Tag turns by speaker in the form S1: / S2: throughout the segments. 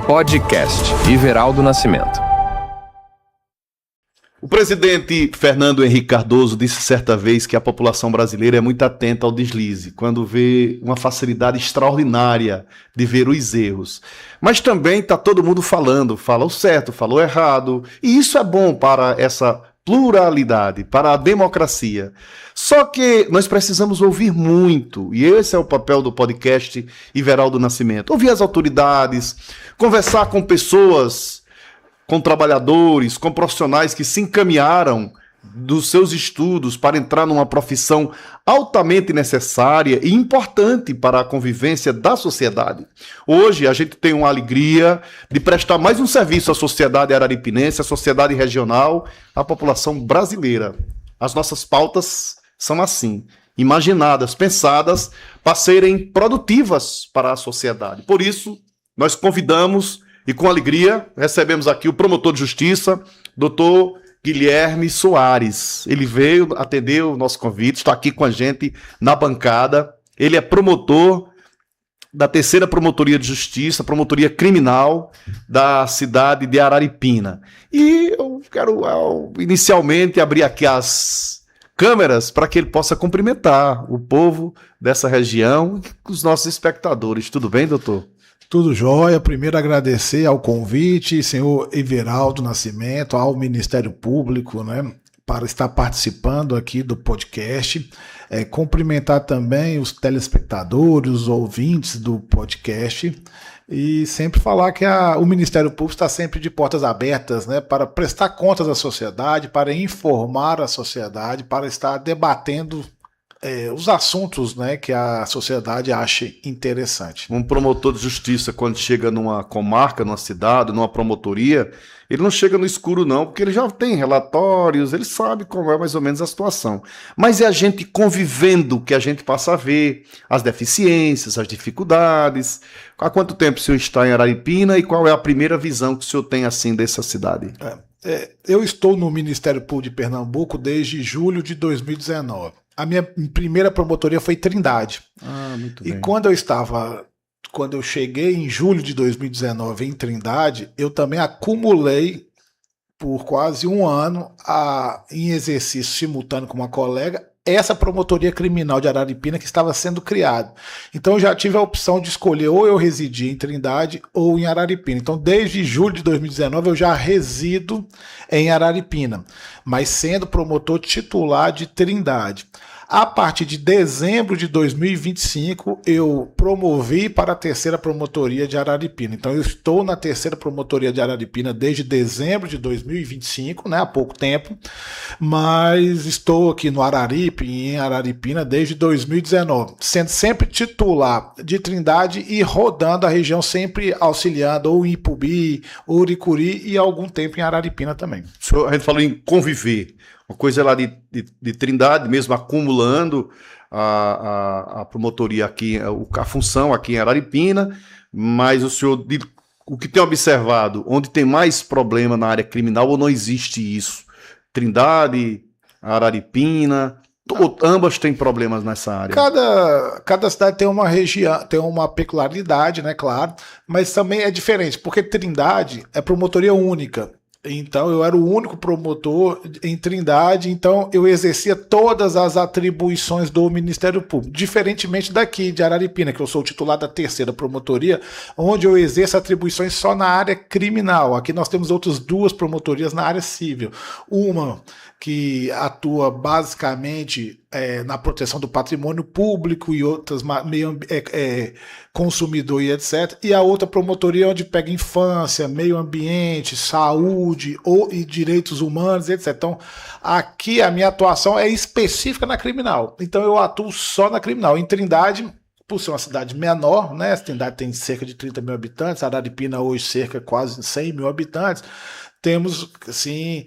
S1: Podcast Iveraldo Nascimento.
S2: O presidente Fernando Henrique Cardoso disse certa vez que a população brasileira é muito atenta ao deslize, quando vê uma facilidade extraordinária de ver os erros. Mas também está todo mundo falando, fala o certo, fala o errado, e isso é bom para essa pluralidade, para a democracia. Só que nós precisamos ouvir muito, e esse é o papel do podcast Iveraldo Nascimento. Ouvir as autoridades, conversar com pessoas, com trabalhadores, com profissionais que se encaminharam dos seus estudos para entrar numa profissão altamente necessária e importante para a convivência da sociedade. Hoje a gente tem uma alegria de prestar mais um serviço à sociedade araripinense, à sociedade regional, à população brasileira. As nossas pautas são assim, imaginadas, pensadas para serem produtivas para a sociedade. Por isso, nós convidamos e com alegria recebemos aqui o promotor de justiça, doutor Guilherme Soares. Ele veio atender o nosso convite, está aqui com a gente na bancada. Ele é promotor da 3ª Promotoria de Justiça, Promotoria Criminal da cidade de Araripina. E eu quero inicialmente abrir aqui as câmeras para que ele possa cumprimentar o povo dessa região e os nossos espectadores. Tudo bem, doutor?
S3: Tudo jóia. Primeiro agradecer ao convite, senhor Iveraldo Nascimento, ao Ministério Público, né, para estar participando aqui do podcast. Cumprimentar também os telespectadores, os ouvintes do podcast e sempre falar que o Ministério Público está sempre de portas abertas, né, para prestar contas à sociedade, para informar a sociedade, para estar debatendo os assuntos, né, que a sociedade acha interessante.
S2: Um promotor de justiça, quando chega numa comarca, numa cidade, numa promotoria, ele não chega no escuro não, porque ele já tem relatórios, ele sabe como é mais ou menos a situação. Mas é a gente convivendo que a gente passa a ver as deficiências, as dificuldades. Há quanto tempo o senhor está em Araripina e qual é a primeira visão que o senhor tem assim dessa cidade?
S3: Eu estou no Ministério Público de Pernambuco desde julho de 2019. A minha primeira promotoria foi Trindade.
S2: Muito bem.
S3: E quando eu cheguei em julho de 2019 em Trindade, eu também acumulei por quase um ano em exercício simultâneo com uma colega essa promotoria criminal de Araripina que estava sendo criada. Então eu já tive a opção de escolher ou eu residir em Trindade ou em Araripina. Então desde julho de 2019 eu já resido em Araripina, mas sendo promotor titular de Trindade. A partir de dezembro de 2025, eu promovi para a 3ª Promotoria de Araripina. Então, eu estou na 3ª Promotoria de Araripina desde dezembro de 2025, né, há pouco tempo, mas estou aqui no Araripe e em Araripina desde 2019, sendo sempre titular de Trindade e rodando a região, sempre auxiliando ou em Ipubi, Uricuri e algum tempo em Araripina também.
S2: A gente falou em conviver. Uma coisa lá de Trindade, mesmo acumulando a promotoria aqui, a função aqui em Araripina, mas o senhor, o que tem observado, onde tem mais problema na área criminal ou não existe isso? Trindade, Araripina, ambas têm problemas nessa área.
S3: Cada cidade tem uma região, tem uma peculiaridade, né, claro, mas também é diferente, porque Trindade é promotoria única. Então, eu era o único promotor em Trindade, então eu exercia todas as atribuições do Ministério Público, diferentemente daqui de Araripina, que eu sou o titular da 3ª Promotoria, onde eu exerço atribuições só na área criminal. Aqui nós temos outras 2 promotorias na área civil. Uma que atua basicamente na proteção do patrimônio público e outras consumidor e etc. E a outra promotoria onde pega infância, meio ambiente, saúde e direitos humanos, etc. Então, aqui a minha atuação é específica na criminal. Então, eu atuo só na criminal. Em Trindade, por ser uma cidade menor, né? Trindade tem cerca de 30 mil habitantes, Araripina hoje cerca de quase 100 mil habitantes. Temos, assim,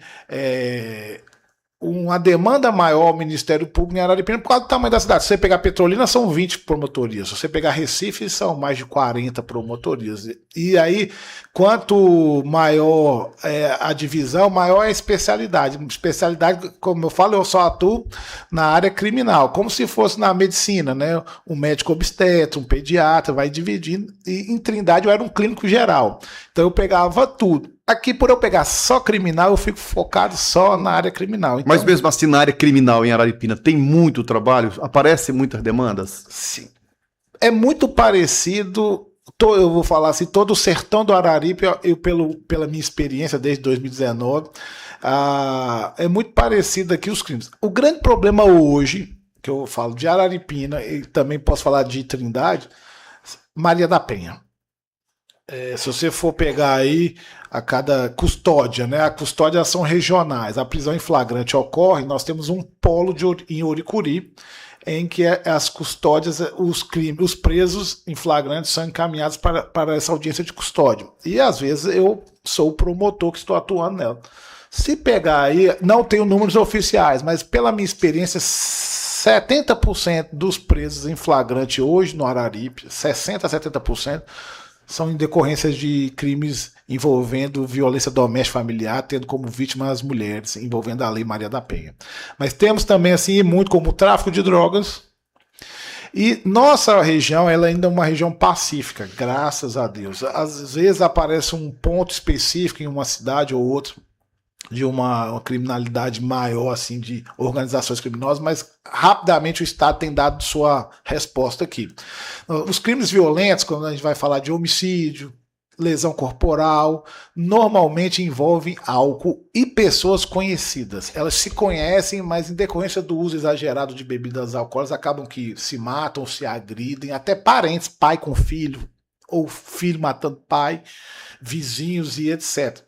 S3: uma demanda maior ao Ministério Público em Araripina por causa do tamanho da cidade. Se você pegar Petrolina, são 20 promotorias. Se você pegar Recife, são mais de 40 promotorias. E aí, quanto maior a divisão, maior é a especialidade. Especialidade, como eu falo, eu só atuo na área criminal, como se fosse na medicina, né? Um médico obstetra, um pediatra, vai dividindo. E em Trindade eu era um clínico geral. Então eu pegava tudo. Aqui, por eu pegar só criminal, eu fico focado só na área criminal. Então,
S2: mas mesmo assim, na área criminal em Araripina, tem muito trabalho? Aparecem muitas demandas?
S3: Sim. É muito parecido, eu vou falar assim, todo o sertão do Araripe, pela minha experiência desde 2019, é muito parecido aqui os crimes. O grande problema hoje, que eu falo de Araripina, e também posso falar de Trindade, Maria da Penha. Se você for pegar aí a cada custódia, né? A custódia são regionais. A prisão em flagrante ocorre, nós temos um polo em Oricuri, em que as custódias, os presos em flagrante são encaminhados para essa audiência de custódia. E às vezes eu sou o promotor que estou atuando nela. Se pegar aí, não tenho números oficiais, mas pela minha experiência, 70% dos presos em flagrante hoje no Araripe, 60% a 70%, são em decorrências de crimes envolvendo violência doméstica familiar, tendo como vítima as mulheres, envolvendo a Lei Maria da Penha. Mas temos também, assim, muito como tráfico de drogas. E nossa região, ela ainda é uma região pacífica, graças a Deus. Às vezes aparece um ponto específico em uma cidade ou outra, de uma criminalidade maior, assim, de organizações criminosas, mas rapidamente o Estado tem dado sua resposta aqui. Os crimes violentos, quando a gente vai falar de homicídio, lesão corporal, normalmente envolvem álcool e pessoas conhecidas. Elas se conhecem, mas em decorrência do uso exagerado de bebidas alcoólicas, acabam que se matam, se agridem, até parentes, pai com filho, ou filho matando pai, vizinhos e etc.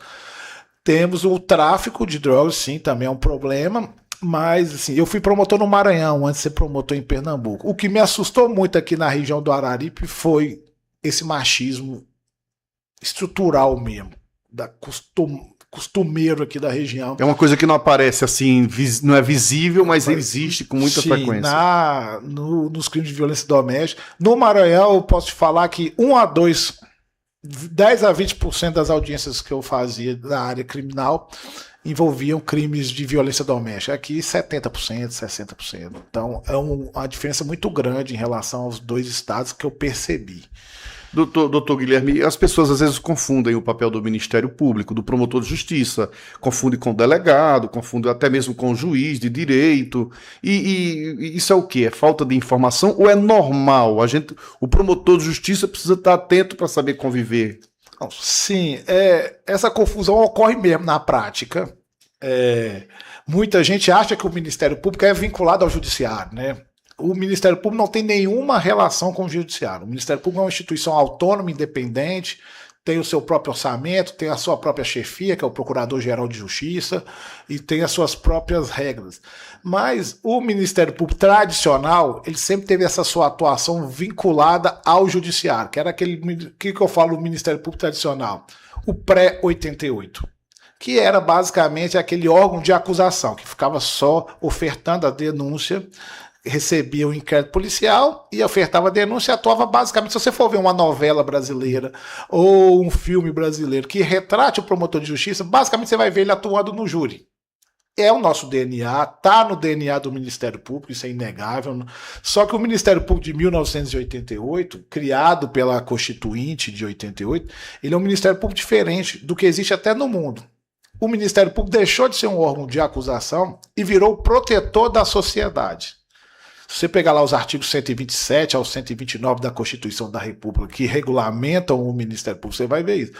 S3: Temos o tráfico de drogas, sim, também é um problema, mas assim, eu fui promotor no Maranhão antes de ser promotor em Pernambuco. O que me assustou muito aqui na região do Araripe foi esse machismo estrutural mesmo, costumeiro aqui da região.
S2: É uma coisa que não aparece assim, não é visível, mas existe com muita frequência.
S3: Nos crimes de violência doméstica. No Maranhão, eu posso te falar que 10 a 20% das audiências que eu fazia na área criminal envolviam crimes de violência doméstica. Aqui 70%, 60%. Então é uma diferença muito grande em relação aos dois estados que eu percebi.
S2: Doutor Guilherme, as pessoas às vezes confundem o papel do Ministério Público, do promotor de justiça, confundem com o delegado, confundem até mesmo com o juiz de direito. E isso é o quê? É falta de informação ou é normal? O promotor de justiça precisa estar atento para saber conviver?
S3: Sim, essa confusão ocorre mesmo na prática. Muita gente acha que o Ministério Público é vinculado ao Judiciário, né? O Ministério Público não tem nenhuma relação com o Judiciário. O Ministério Público é uma instituição autônoma, independente, tem o seu próprio orçamento, tem a sua própria chefia, que é o Procurador-Geral de Justiça, e tem as suas próprias regras. Mas o Ministério Público tradicional, ele sempre teve essa sua atuação vinculada ao Judiciário, que era aquele que eu falo do Ministério Público tradicional, o pré-88. Que era basicamente aquele órgão de acusação, que ficava só ofertando a denúncia, recebia o inquérito policial e ofertava a denúncia e atuava basicamente, se você for ver uma novela brasileira ou um filme brasileiro que retrate o promotor de justiça, basicamente você vai ver ele atuando no júri. É o nosso DNA, tá no DNA do Ministério Público, isso é inegável. Só que o Ministério Público de 1988, criado pela Constituinte de 88, ele é um Ministério Público diferente do que existe até no mundo. O Ministério Público deixou de ser um órgão de acusação e virou o protetor da sociedade. Se você pegar lá os artigos 127 ao 129 da Constituição da República, que regulamentam o Ministério Público, você vai ver isso.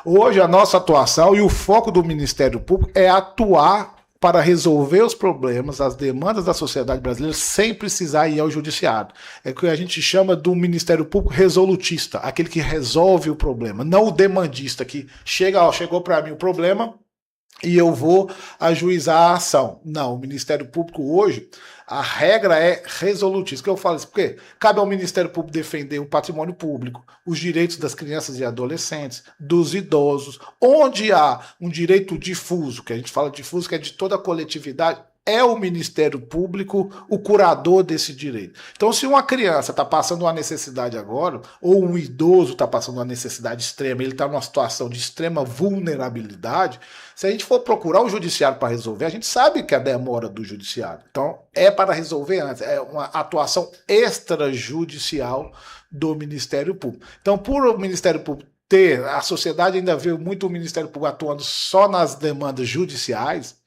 S3: Hoje, a nossa atuação e o foco do Ministério Público é atuar para resolver os problemas, as demandas da sociedade brasileira, sem precisar ir ao Judiciário. É o que a gente chama do Ministério Público resolutista, aquele que resolve o problema, não o demandista, que chegou para mim o problema e eu vou ajuizar a ação. Não, o Ministério Público hoje, a regra é resolutista. Que eu falo isso porque cabe ao Ministério Público defender o patrimônio público, os direitos das crianças e adolescentes, dos idosos, onde há um direito difuso, que a gente fala difuso, que é de toda a coletividade, é o Ministério Público o curador desse direito. Então, se uma criança está passando uma necessidade agora, ou um idoso está passando uma necessidade extrema, ele está numa situação de extrema vulnerabilidade, se a gente for procurar o judiciário para resolver, a gente sabe que a demora do judiciário. Então, é para resolver antes, é uma atuação extrajudicial do Ministério Público. Então, por o Ministério Público ter, a sociedade ainda vê muito o Ministério Público atuando só nas demandas judiciais,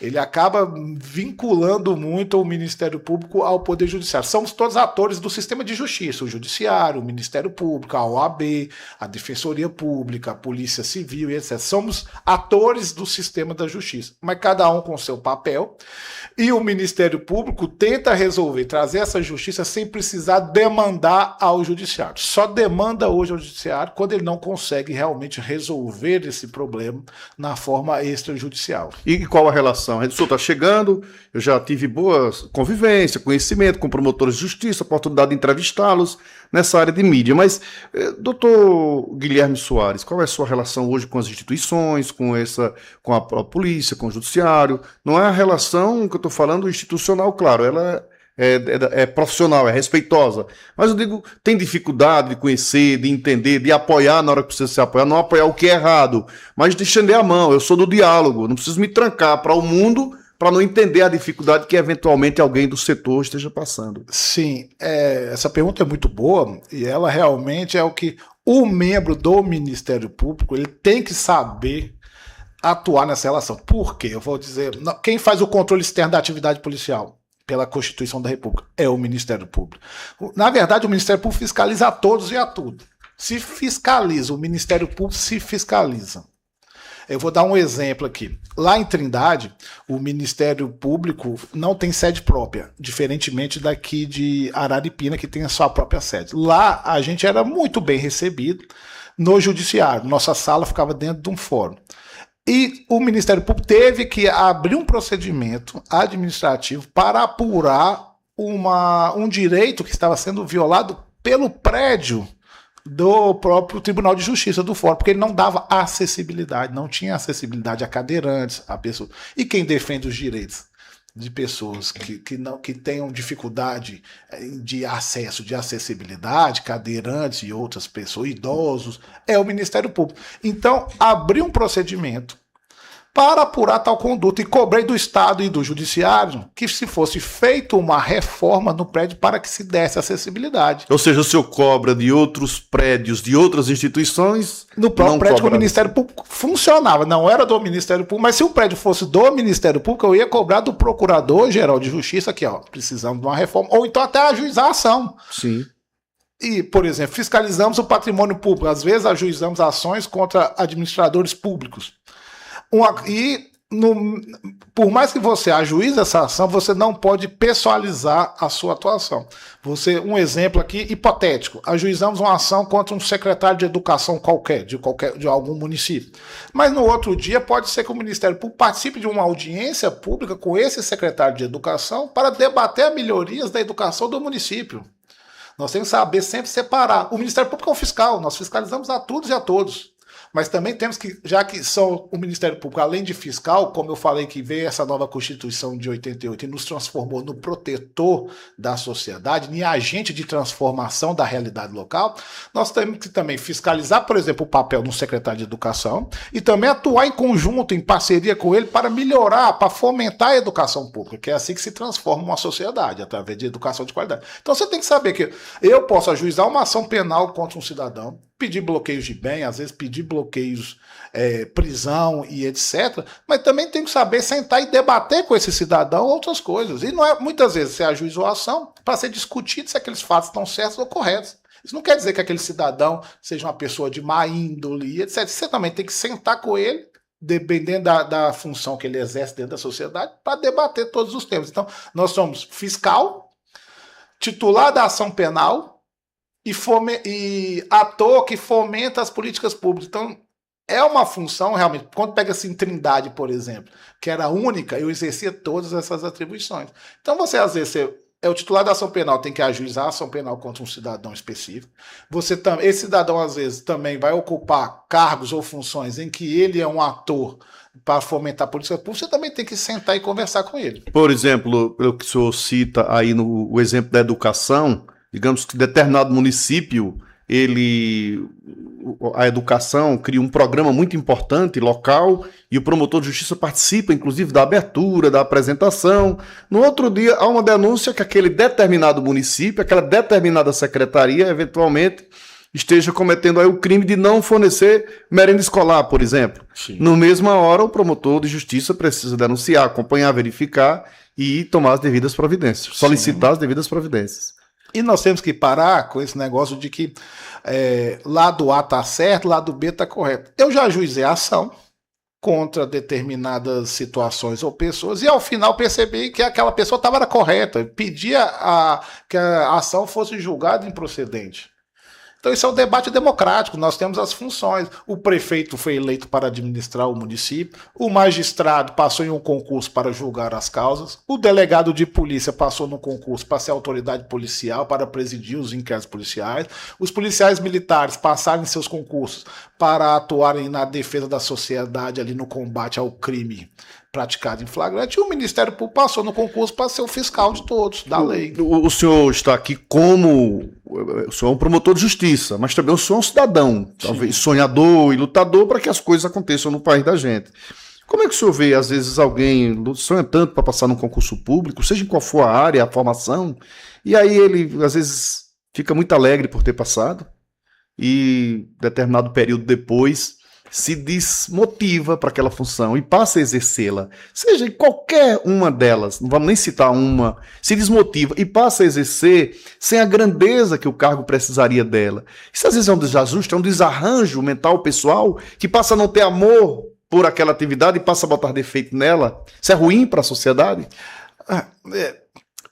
S3: ele acaba vinculando muito o Ministério Público ao Poder Judiciário. Somos todos atores do sistema de justiça, o Judiciário, o Ministério Público, a OAB, a Defensoria Pública, a Polícia Civil, etc. Somos atores do sistema da justiça, mas cada um com seu papel, e o Ministério Público tenta resolver, trazer essa justiça sem precisar demandar ao Judiciário. Só demanda hoje ao Judiciário quando ele não consegue realmente resolver esse problema na forma extrajudicial.
S2: E qual a relação? O senhor está chegando, eu já tive boa convivência, conhecimento com promotores de justiça, oportunidade de entrevistá-los nessa área de mídia. Mas, doutor Guilherme Soares, qual é a sua relação hoje com as instituições, com a polícia, com o judiciário? Não é a relação que eu estou falando institucional, claro, ela é profissional, é respeitosa. Mas eu digo, tem dificuldade de conhecer, de entender, de apoiar na hora que precisa se apoiar, não apoiar o que é errado, mas de estender a mão. Eu sou do diálogo, não preciso me trancar para o mundo para não entender a dificuldade que eventualmente alguém do setor esteja passando.
S3: Sim, essa pergunta é muito boa e ela realmente é o que o membro do Ministério Público ele tem que saber atuar nessa relação. Por quê? Eu vou dizer, quem faz o controle externo da atividade policial? Pela Constituição da República, é o Ministério Público. Na verdade, o Ministério Público fiscaliza a todos e a tudo. Se fiscaliza, o Ministério Público se fiscaliza. Eu vou dar um exemplo aqui. Lá em Trindade, o Ministério Público não tem sede própria, diferentemente daqui de Araripina, que tem a sua própria sede. Lá, a gente era muito bem recebido no Judiciário. Nossa sala ficava dentro de um fórum. E o Ministério Público teve que abrir um procedimento administrativo para apurar um direito que estava sendo violado pelo prédio do próprio Tribunal de Justiça do Fórum, porque ele não dava acessibilidade, não tinha acessibilidade a cadeirantes, a pessoas. E quem defende os direitos de pessoas que tenham dificuldade de acesso, de acessibilidade, cadeirantes e outras pessoas, idosos, é o Ministério Público. Então, abri um procedimento para apurar tal conduta e cobrei do Estado e do Judiciário que se fosse feita uma reforma no prédio para que se desse acessibilidade.
S2: Ou seja, o senhor cobra de outros prédios, de outras instituições?
S3: No próprio prédio que o Ministério Público funcionava, não era do Ministério Público, mas se o prédio fosse do Ministério Público, eu ia cobrar do Procurador-Geral de Justiça aqui, ó, precisamos de uma reforma, ou então até ajuizar a ação.
S2: Sim.
S3: E, por exemplo, fiscalizamos o patrimônio público, às vezes ajuizamos ações contra administradores públicos. Por mais que você ajuize essa ação, você não pode pessoalizar a sua atuação. Um exemplo aqui hipotético: ajuizamos uma ação contra um secretário de educação qualquer de algum município. Mas no outro dia pode ser que o Ministério Público participe de uma audiência pública com esse secretário de educação para debater as melhorias da educação do município. Nós temos que saber sempre separar. O Ministério Público é um fiscal, nós fiscalizamos a todos e a todos. Mas também temos que, já que são o Ministério Público, além de fiscal, como eu falei que veio essa nova Constituição de 88 e nos transformou no protetor da sociedade, em agente de transformação da realidade local, nós temos que também fiscalizar, por exemplo, o papel do secretário de Educação e também atuar em conjunto, em parceria com ele, para melhorar, para fomentar a educação pública, que é assim que se transforma uma sociedade, através de educação de qualidade. Então você tem que saber que eu posso ajuizar uma ação penal contra um cidadão, pedir bloqueios de bem, às vezes pedir bloqueios, prisão e etc. Mas também tem que saber sentar e debater com esse cidadão outras coisas. E não é, muitas vezes você ajuizou a ação para ser discutido se aqueles fatos estão certos ou corretos. Isso não quer dizer que aquele cidadão seja uma pessoa de má índole, etc. Você também tem que sentar com ele, dependendo da função que ele exerce dentro da sociedade, para debater todos os temas. Então, nós somos fiscal, titular da ação penal, e ator que fomenta as políticas públicas. Então, é uma função realmente. Quando pega assim Trindade, por exemplo, que era única, eu exercia todas essas atribuições. Então, você às vezes o titular da ação penal tem que ajuizar a ação penal contra um cidadão específico. Esse cidadão, às vezes, também vai ocupar cargos ou funções em que ele é um ator para fomentar a política pública, você também tem que sentar e conversar com ele.
S2: Por exemplo, pelo que o senhor cita aí o exemplo da educação, digamos que determinado município, a educação cria um programa muito importante, local, e o promotor de justiça participa, inclusive, da abertura, da apresentação. No outro dia, há uma denúncia que aquele determinado município, aquela determinada secretaria, eventualmente, esteja cometendo aí o crime de não fornecer merenda escolar, por exemplo.
S3: Sim.
S2: Na mesma hora, o promotor de justiça precisa denunciar, acompanhar, verificar e tomar as devidas providências, solicitar as devidas providências.
S3: E nós temos que parar com esse negócio de que lado A está certo, lado B está correto. Eu já ajuizei a ação contra determinadas situações ou pessoas e ao final percebi que aquela pessoa estava correta, pedia que a ação fosse julgada improcedente. Então isso é um debate democrático, nós temos as funções. O prefeito foi eleito para administrar o município, o magistrado passou em um concurso para julgar as causas, o delegado de polícia passou no concurso para ser autoridade policial, para presidir os inquéritos policiais, os policiais militares passaram em seus concursos para atuarem na defesa da sociedade ali no combate ao crime praticado em flagrante, e o Ministério Público passou no concurso para ser o fiscal de todos, da lei.
S2: O senhor está aqui como... O senhor é um promotor de justiça, mas também o senhor é um cidadão, talvez sonhador e lutador para que as coisas aconteçam no país da gente. Como é que o senhor vê, às vezes, alguém sonha tanto para passar num concurso público, seja em qual for a área, a formação, e aí ele, às vezes, fica muito alegre por ter passado, e determinado período depois se desmotiva para aquela função e passa a exercê-la, seja em qualquer uma delas, não vamos nem citar uma, se desmotiva e passa a exercer sem a grandeza que o cargo precisaria dela. Isso às vezes é um desajuste, é um desarranjo mental pessoal que passa a não ter amor por aquela atividade e passa a botar defeito nela. Isso é ruim para a sociedade?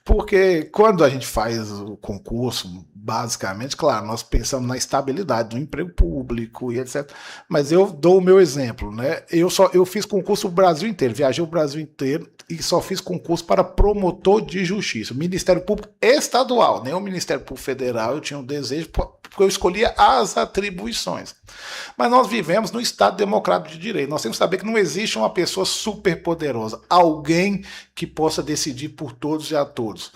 S3: Porque quando a gente faz o concurso, basicamente, claro, nós pensamos na estabilidade do emprego público e etc. Mas eu dou o meu exemplo, né? Eu fiz concurso o Brasil inteiro, viajei o Brasil inteiro e só fiz concurso para promotor de justiça. Ministério Público Estadual, nem o Ministério Público Federal, eu tinha um desejo, porque eu escolhia as atribuições. Mas nós vivemos num Estado democrático de direito. Nós temos que saber que não existe uma pessoa superpoderosa, alguém que possa decidir por todos e a todos.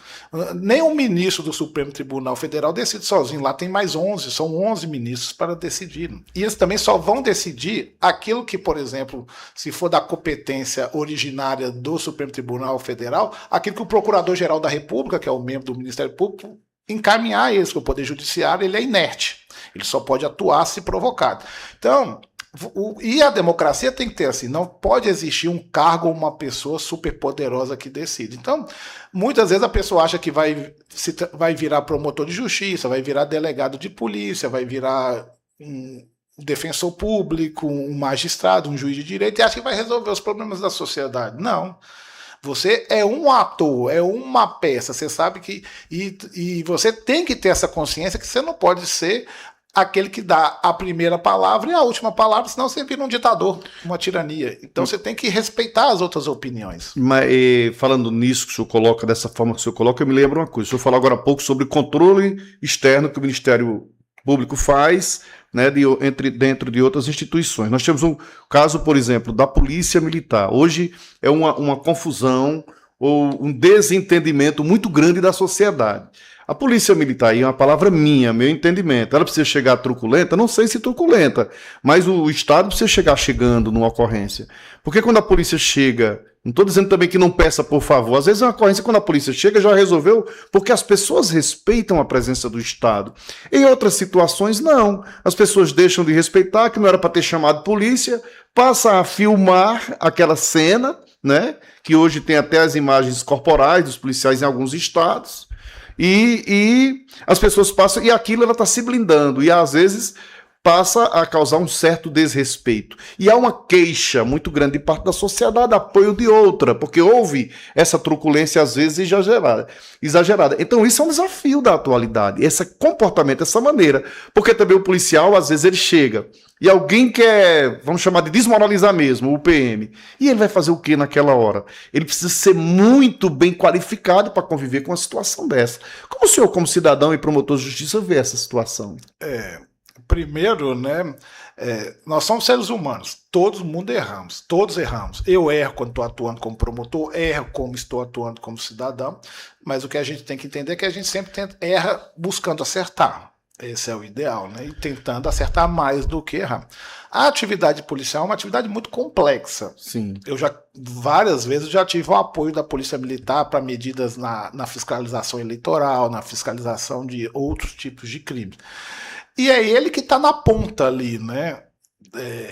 S3: Nem o ministro do Supremo Tribunal Federal decide sozinho. Lá tem mais 11, são 11 ministros para decidir. E eles também só vão decidir aquilo que, por exemplo, se for da competência originária do Supremo Tribunal Federal, aquilo que o Procurador-Geral da República, que é o membro do Ministério Público, encaminhar eles, que o Poder Judiciário ele é inerte. Ele só pode atuar se provocado. Então, e a democracia tem que ter assim, não pode existir um cargo ou uma pessoa superpoderosa que decide. Então, muitas vezes a pessoa acha que vai virar promotor de justiça, vai virar delegado de polícia, vai virar um defensor público, um magistrado, um juiz de direito, e acha que vai resolver os problemas da sociedade. Não. Você é um ator, é uma peça, você sabe que... E você tem que ter essa consciência que você não pode ser aquele que dá a primeira palavra e a última palavra, senão você vira um ditador, uma tirania. Então você tem que respeitar as outras opiniões.
S2: Mas falando nisso que o senhor coloca, dessa forma que o senhor coloca, eu me lembro uma coisa. O senhor falou agora há pouco sobre o controle externo que o Ministério Público faz, né, dentro de outras instituições. Nós temos um caso, por exemplo, da Polícia Militar. Hoje é uma confusão ou um desentendimento muito grande da sociedade. A Polícia Militar, aí é uma palavra minha, meu entendimento, ela precisa chegar truculenta? Não sei se truculenta, mas o Estado precisa chegar chegando numa ocorrência. Porque quando a polícia chega, não estou dizendo também que não peça por favor, às vezes é uma ocorrência quando a polícia chega já resolveu, porque as pessoas respeitam a presença do Estado. Em outras situações, não. As pessoas deixam de respeitar, que não era para ter chamado polícia, passa a filmar aquela cena, né, que hoje tem até as imagens corporais dos policiais em alguns estados, e as pessoas passam, e aquilo ela está se blindando, e às vezes passa a causar um certo desrespeito. E há uma queixa muito grande de parte da sociedade, apoio de outra, porque houve essa truculência às vezes exagerada. Então isso é um desafio da atualidade, esse comportamento, essa maneira, porque também o policial às vezes ele chega e alguém quer, vamos chamar de desmoralizar mesmo, o PM, e ele vai fazer o que naquela hora? Ele precisa ser muito bem qualificado para conviver com uma situação dessa. Como o senhor, como cidadão e promotor de justiça, vê essa situação?
S3: Primeiro, né, nós somos seres humanos, todo mundo erramos, todos erramos. Eu erro quando estou atuando como promotor, erro como estou atuando como cidadão, mas o que a gente tem que entender é que a gente sempre erra buscando acertar. Esse é o ideal, né? E tentando acertar mais do que errar. A atividade policial é uma atividade muito complexa.
S2: Sim.
S3: Eu várias vezes já tive o apoio da Polícia Militar para medidas na fiscalização eleitoral, na fiscalização de outros tipos de crimes. E é ele que está na ponta ali, né?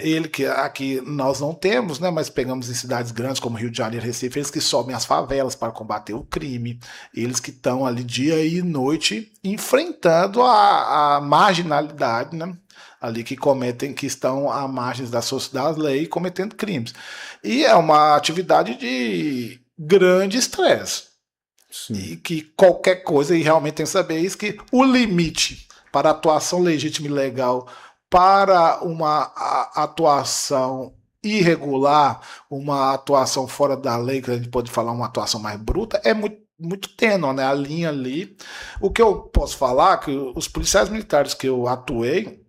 S3: Ele que aqui nós não temos, né? Mas pegamos em cidades grandes como Rio de Janeiro, Recife, eles que sobem as favelas para combater o crime, eles que estão ali dia e noite enfrentando a marginalidade, né? Ali que estão à margem das leis cometendo crimes. E é uma atividade de grande estresse. E que qualquer coisa, e realmente tem que saber isso, que o limite para atuação legítima e legal, para uma atuação irregular, uma atuação fora da lei, que a gente pode falar uma atuação mais bruta, é muito tênue, né? A linha ali. O que eu posso falar é que os policiais militares que eu atuei,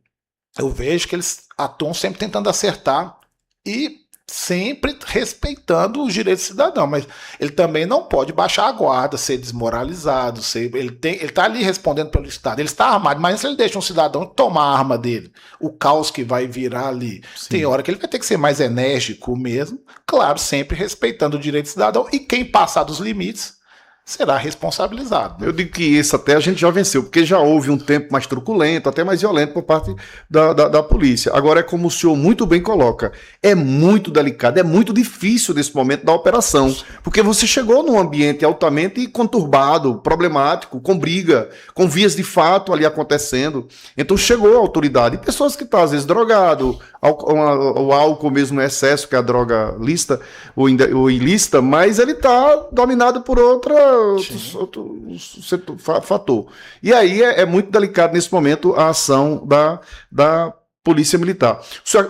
S3: eu vejo que eles atuam sempre tentando acertar e sempre respeitando os direitos do cidadão, mas ele também não pode baixar a guarda, ser desmoralizado, ele está ali respondendo pelo Estado, ele está armado, mas se ele deixa um cidadão tomar a arma dele, o caos que vai virar ali, tem hora que ele vai ter que ser mais enérgico mesmo, claro, sempre respeitando o direito do cidadão, e quem passar dos limites será responsabilizado.
S2: Eu digo que isso até a gente já venceu, porque já houve um tempo mais truculento, até mais violento por parte da polícia. Agora é como o senhor muito bem coloca, é muito delicado, é muito difícil nesse momento da operação, porque você chegou num ambiente altamente conturbado, problemático, com briga, com vias de fato ali acontecendo. Então chegou a autoridade, e pessoas que estão às vezes drogado, o álcool mesmo no excesso, que é a droga lícita ou ilícita, mas ele está dominado por outro fator. E aí é muito delicado nesse momento a ação da Polícia Militar.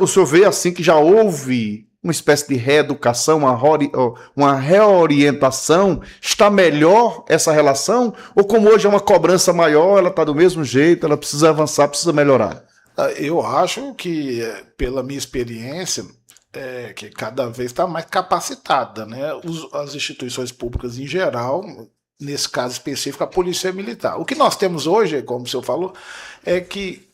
S2: O senhor vê assim que já houve uma espécie de reeducação, uma reorientação? Está melhor essa relação? Ou como hoje é uma cobrança maior, ela está do mesmo jeito, ela precisa avançar, precisa melhorar?
S3: Eu acho que, pela minha experiência, que cada vez está mais capacitada, né? As instituições públicas em geral, nesse caso específico, a Polícia Militar. O que nós temos hoje, como o senhor falou, é que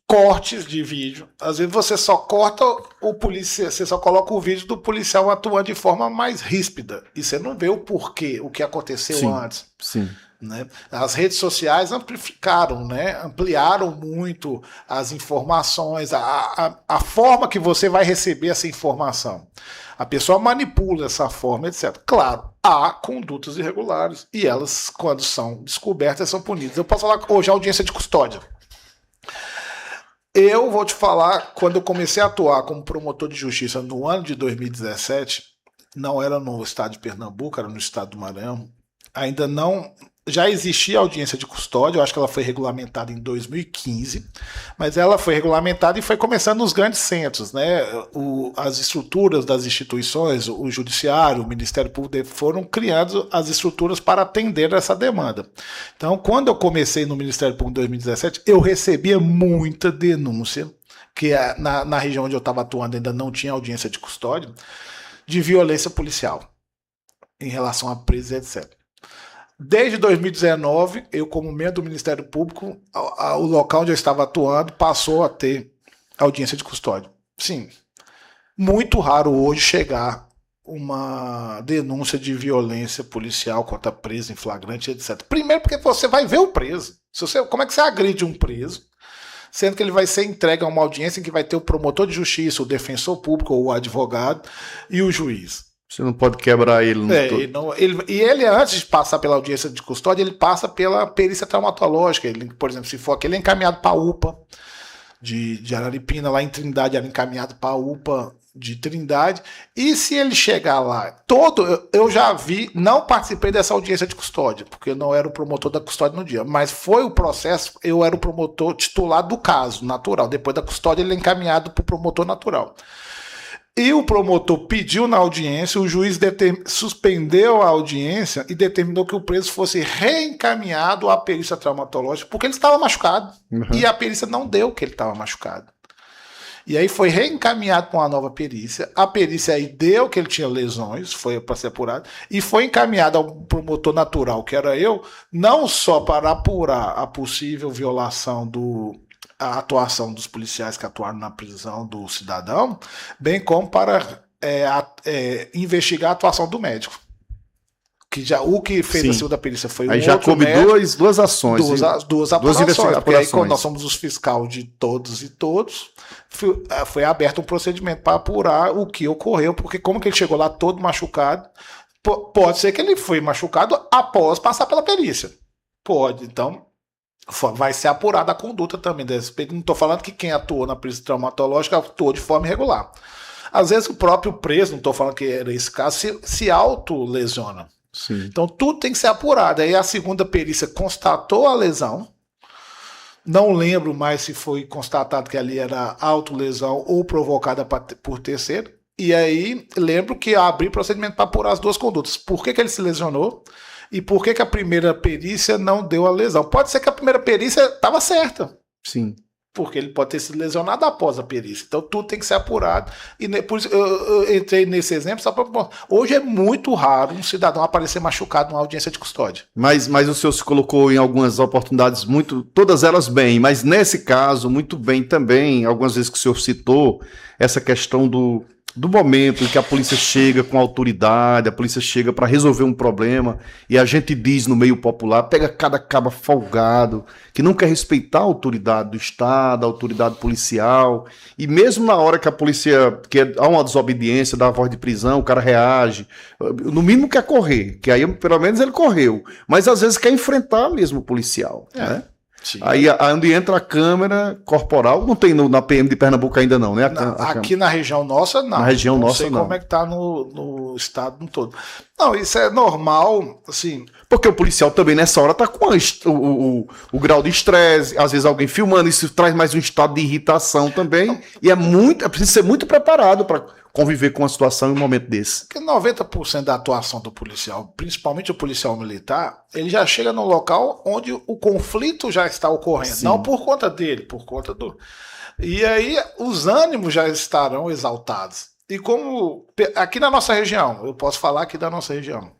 S3: cortes de vídeo, às vezes você só corta você só coloca o vídeo do policial atuando de forma mais ríspida, e você não vê o porquê, o que aconteceu antes.
S2: Sim.
S3: Né? As redes sociais amplificaram, né? Ampliaram muito as informações, a forma que você vai receber essa informação. A pessoa manipula essa forma, etc. Claro, há condutas irregulares e elas, quando são descobertas, são punidas. Eu posso falar hoje a audiência de custódia. Eu vou te falar, quando eu comecei a atuar como promotor de justiça no ano de 2017, não era no estado de Pernambuco, era no estado do Maranhão, ainda não... Já existia audiência de custódia, eu acho que ela foi regulamentada em 2015, mas ela foi regulamentada e foi começando nos grandes centros, né? As estruturas das instituições, o Judiciário, o Ministério Público, foram criando as estruturas para atender essa demanda. Então, quando eu comecei no Ministério Público em 2017, eu recebia muita denúncia, que na região onde eu estava atuando ainda não tinha audiência de custódia, de violência policial, em relação a presos, etc. Desde 2019, eu, como membro do Ministério Público, o local onde eu estava atuando passou a ter audiência de custódia. Sim, muito raro hoje chegar uma denúncia de violência policial contra preso em flagrante, etc. Primeiro porque você vai ver o preso. Como é que você agride um preso, sendo que ele vai ser entregue a uma audiência em que vai ter o promotor de justiça, o defensor público ou o advogado e o juiz.
S2: Você não pode quebrar ele.
S3: Ele, antes de passar pela audiência de custódia, ele passa pela perícia traumatológica. Ele, por exemplo, se for aquele, ele é encaminhado para a UPA. de Araripina, lá em Trindade, era encaminhado para a UPA de Trindade. E se ele chegar lá, eu já vi, não participei dessa audiência de custódia, porque eu não era o promotor da custódia no dia, mas foi o processo, eu era o promotor titular do caso natural. Depois da custódia, ele é encaminhado para o promotor natural. E o promotor pediu na audiência, o juiz suspendeu a audiência e determinou que o preso fosse reencaminhado à perícia traumatológica, porque ele estava machucado. E a perícia não deu que ele estava machucado. E aí foi reencaminhado para uma nova perícia. A perícia aí deu que ele tinha lesões, foi para ser apurado, e foi encaminhado ao promotor natural, que era eu, não só para apurar a possível violação a atuação dos policiais que atuaram na prisão do cidadão, bem como para investigar a atuação do médico. O que fez a segunda perícia foi
S2: aí já coube duas ações.
S3: Duas apurações. Porque aí, quando nós somos os fiscais de todos e todos, foi aberto um procedimento para apurar o que ocorreu, porque como que ele chegou lá todo machucado, pode ser que ele foi machucado após passar pela perícia. Pode, então vai ser apurada a conduta também desse. Não estou falando que quem atuou na perícia traumatológica atuou de forma irregular. Às vezes o próprio preso, não estou falando que era esse caso, se autolesiona.
S2: Sim.
S3: Então tudo tem que ser apurado. Aí a segunda perícia constatou a lesão. Não lembro mais se foi constatado que ali era autolesão ou provocada por terceiro. E aí lembro que abri procedimento para apurar as duas condutas. Por que ele se lesionou e por que a primeira perícia não deu a lesão? Pode ser que a primeira perícia estava certa.
S2: Sim.
S3: Porque ele pode ter sido lesionado após a perícia. Então tudo tem que ser apurado. E por isso eu entrei nesse exemplo só para. Hoje é muito raro um cidadão aparecer machucado numa audiência de custódia.
S2: Mas o senhor se colocou em algumas oportunidades, todas elas bem, mas nesse caso, muito bem também, algumas vezes que o senhor citou, essa questão do momento em que a polícia chega com autoridade, a polícia chega para resolver um problema, e a gente diz no meio popular, pega cada caba folgado, que não quer respeitar a autoridade do Estado, a autoridade policial, e mesmo na hora que a polícia, há uma desobediência, dá a voz de prisão, o cara reage, no mínimo quer correr, que aí pelo menos ele correu, mas às vezes quer enfrentar mesmo o policial, né?
S3: Sim.
S2: Aí onde entra a câmera corporal, não tem na PM de Pernambuco ainda não, né?
S3: Aqui na região nossa, não.
S2: Na região
S3: não
S2: nossa,
S3: sei
S2: não.
S3: Como é que tá no estado no todo. Não, isso é normal, assim.
S2: Porque o policial também nessa hora tá com o grau de estresse, às vezes alguém filmando, isso traz mais um estado de irritação também, e é preciso ser muito preparado para conviver com uma situação em um momento desse.
S3: Porque 90% da atuação do policial, principalmente o policial militar, ele já chega no local onde o conflito já está ocorrendo. Sim. Não por conta dele, por conta do... E aí os ânimos já estarão exaltados. E como aqui na nossa região, eu posso falar aqui da nossa região,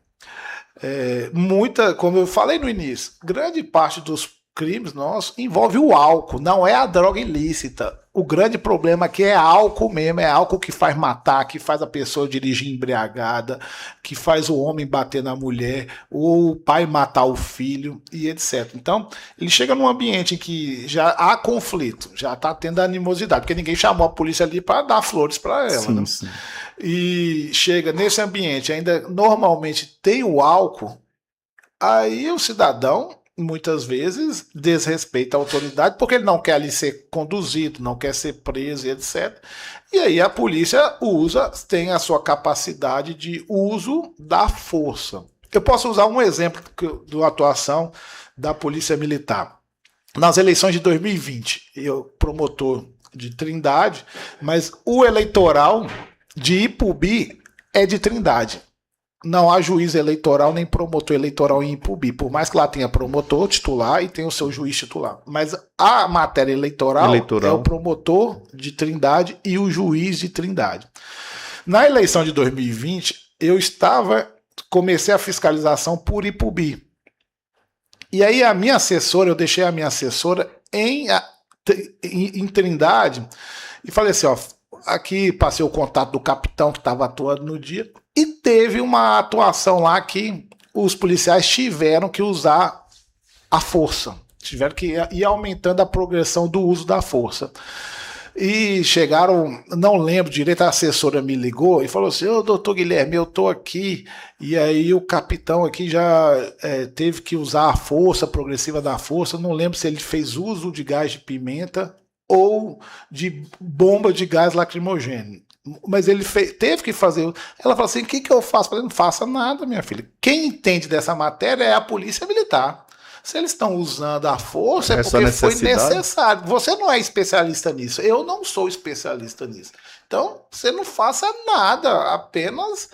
S3: como eu falei no início, grande parte dos crimes nossos envolve o álcool, não é a droga ilícita. O grande problema aqui é álcool mesmo, é álcool que faz matar, que faz a pessoa dirigir embriagada, que faz o homem bater na mulher, ou o pai matar o filho e etc. Então, ele chega num ambiente em que já há conflito, já está tendo animosidade, porque ninguém chamou a polícia ali para dar flores para ela.
S2: Sim,
S3: né?
S2: sim.
S3: E chega nesse ambiente, ainda normalmente tem o álcool, aí o cidadão muitas vezes desrespeita a autoridade porque ele não quer ali ser conduzido, não quer ser preso e etc. E aí a polícia tem a sua capacidade de uso da força. Eu posso usar um exemplo da atuação da polícia militar. Nas eleições de 2020, eu promotor de Trindade, mas o eleitoral de Ipubi é de Trindade. Não há juiz eleitoral nem promotor eleitoral em Ipubi, por mais que lá tenha promotor titular e tenha o seu juiz titular. Mas a matéria eleitoral é o promotor de Trindade e o juiz de Trindade. Na eleição de 2020, comecei a fiscalização por Ipubi. E aí eu deixei a minha assessora em Trindade e falei assim, aqui passei o contato do capitão que estava atuando no dia e teve uma atuação lá que os policiais tiveram que usar a força, tiveram que ir aumentando a progressão do uso da força. E chegaram, não lembro direito, a assessora me ligou e falou assim, doutor Guilherme, eu estou aqui, e aí o capitão aqui já teve que usar a força progressiva da força, não lembro se ele fez uso de gás de pimenta ou de bomba de gás lacrimogêneo. Mas ele teve que fazer. Ela falou assim: o que eu faço? Eu falei: não faça nada, minha filha. Quem entende dessa matéria é a polícia militar. Se eles estão usando a força, é porque foi necessário. Você não é especialista nisso. Eu não sou especialista nisso. Então, você não faça nada. Apenas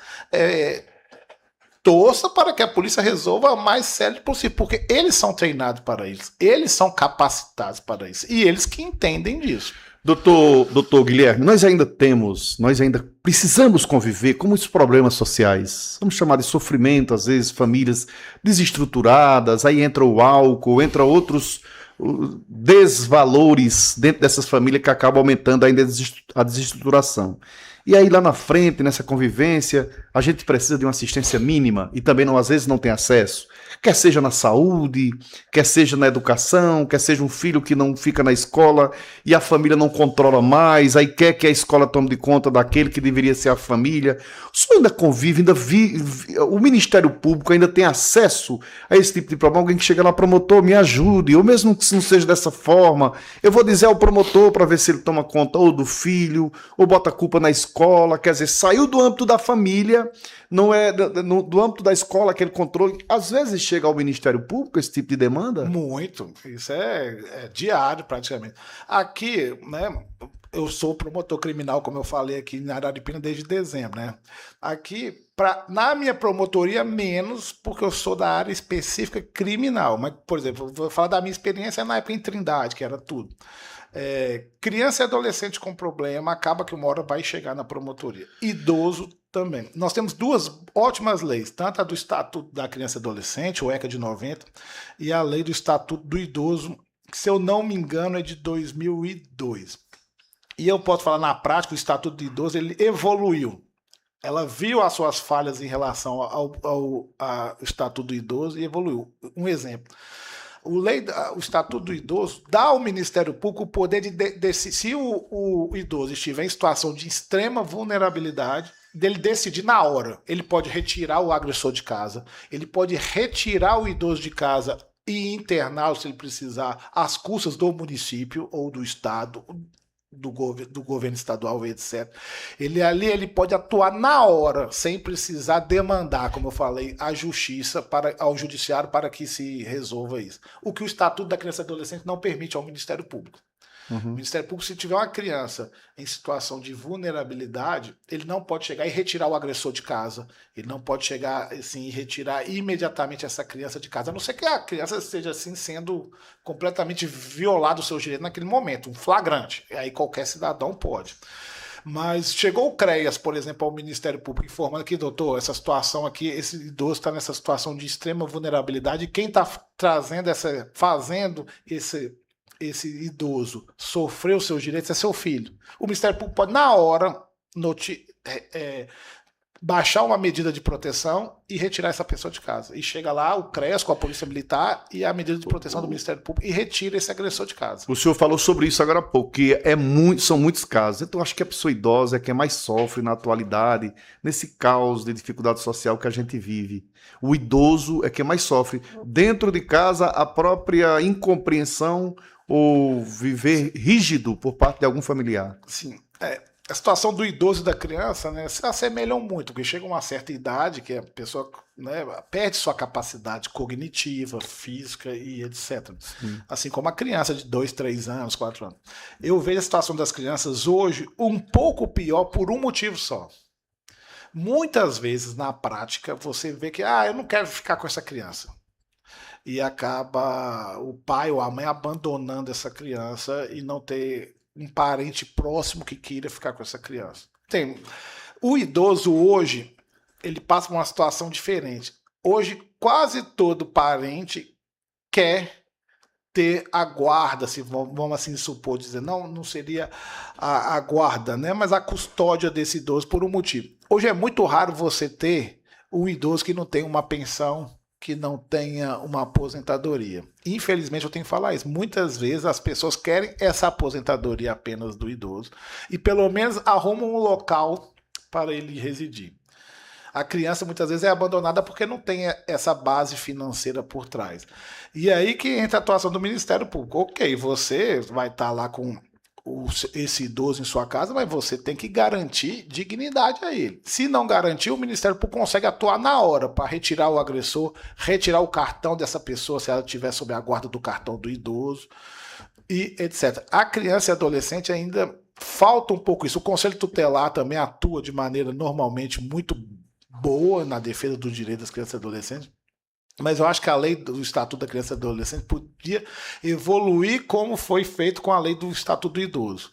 S3: torça para que a polícia resolva o mais sério possível. Porque eles são treinados para isso. Eles são capacitados para isso. E eles que entendem disso.
S2: Doutor Guilherme, nós ainda precisamos conviver com muitos problemas sociais. Vamos chamar de sofrimento, às vezes, famílias desestruturadas, aí entra o álcool, entra outros desvalores dentro dessas famílias que acabam aumentando ainda a desestruturação. E aí lá na frente, nessa convivência, a gente precisa de uma assistência mínima e também às vezes não tem acesso. Quer seja na saúde, quer seja na educação, quer seja um filho que não fica na escola e a família não controla mais, aí quer que a escola tome de conta daquele que deveria ser a família. O senhor ainda convive, o Ministério Público ainda tem acesso a esse tipo de problema? Alguém que chega lá: promotor, me ajude, ou mesmo que não seja dessa forma, eu vou dizer ao promotor para ver se ele toma conta ou do filho, ou bota a culpa na escola. Quer dizer, saiu do âmbito da família, não é do âmbito da escola, aquele controle. Às vezes chega ao Ministério Público esse tipo de demanda?
S3: Muito. Isso é diário, praticamente. Aqui, né, eu sou promotor criminal, como eu falei aqui em Araripina desde dezembro, né? Aqui, na minha promotoria, menos, porque eu sou da área específica criminal. Mas, por exemplo, vou falar da minha experiência na época em Trindade, que era tudo. Criança e adolescente com problema, acaba que uma hora vai chegar na promotoria. Idoso também. Nós temos duas ótimas leis, tanto a do Estatuto da Criança e Adolescente, o ECA de 90, e a lei do Estatuto do Idoso, que, se eu não me engano, é de 2002. E eu posso falar, na prática, o Estatuto do Idoso ele evoluiu. Ela viu as suas falhas em relação ao Estatuto do Idoso e evoluiu. Um exemplo. O Estatuto do Idoso dá ao Ministério Público o poder de se o idoso estiver em situação de extrema vulnerabilidade, dele decidir na hora. Ele pode retirar o agressor de casa, ele pode retirar o idoso de casa e interná-lo, se ele precisar, às custas do município ou do estado, do governo estadual, etc. Ele pode atuar na hora, sem precisar demandar, como eu falei, a justiça ao judiciário para que se resolva isso. O que o Estatuto da Criança e Adolescente não permite ao Ministério Público. Uhum. O Ministério Público, se tiver uma criança em situação de vulnerabilidade, ele não pode chegar e retirar o agressor de casa. Ele não pode chegar assim, e retirar imediatamente essa criança de casa, a não ser que a criança esteja assim, sendo completamente violado os seus direitos naquele momento, um flagrante. E aí qualquer cidadão pode. Mas chegou o CREAS, por exemplo, ao Ministério Público, informando que, doutor, essa situação aqui, esse idoso está nessa situação de extrema vulnerabilidade, e quem está fazendo esse idoso sofrer os seus direitos é seu filho. O Ministério Público pode, na hora, baixar uma medida de proteção e retirar essa pessoa de casa. E chega lá o CREAS com a Polícia Militar e a medida de proteção do Ministério Público e retira esse agressor de casa.
S2: O senhor falou sobre isso agora há pouco, que são muitos casos. Então, acho que a pessoa idosa é quem mais sofre na atualidade, nesse caos de dificuldade social que a gente vive. O idoso é quem mais sofre. Dentro de casa, a própria incompreensão ou viver rígido por parte de algum familiar.
S3: Sim, a situação do idoso e da criança, né, se assemelham muito, porque chega uma certa idade que a pessoa, né, perde sua capacidade cognitiva, física e etc. Sim. Assim como a criança de 2, 3 anos, 4 anos. Eu vejo a situação das crianças hoje um pouco pior por um motivo só. Muitas vezes, na prática, você vê que eu não quero ficar com essa criança. E acaba o pai ou a mãe abandonando essa criança e não ter um parente próximo que queira ficar com essa criança. O idoso hoje, ele passa por uma situação diferente. Hoje, quase todo parente quer ter a guarda, se vamos assim supor, dizer, não seria a guarda, né, mas a custódia desse idoso por um motivo. Hoje é muito raro você ter um idoso que não tem uma pensão, que não tenha uma aposentadoria. Infelizmente, eu tenho que falar isso. Muitas vezes as pessoas querem essa aposentadoria apenas do idoso e pelo menos arrumam um local para ele residir. A criança muitas vezes é abandonada porque não tem essa base financeira por trás. E aí que entra a atuação do Ministério Público. Ok, você vai estar lá com esse idoso em sua casa, mas você tem que garantir dignidade a ele. Se não garantir, o Ministério Público consegue atuar na hora para retirar o agressor, retirar o cartão dessa pessoa, se ela estiver sob a guarda do cartão do idoso, e etc. A criança e adolescente ainda falta um pouco isso. O Conselho Tutelar também atua de maneira normalmente muito boa na defesa do direito das crianças e adolescentes, mas eu acho que a lei do Estatuto da Criança e Adolescente podia evoluir como foi feito com a lei do Estatuto do Idoso.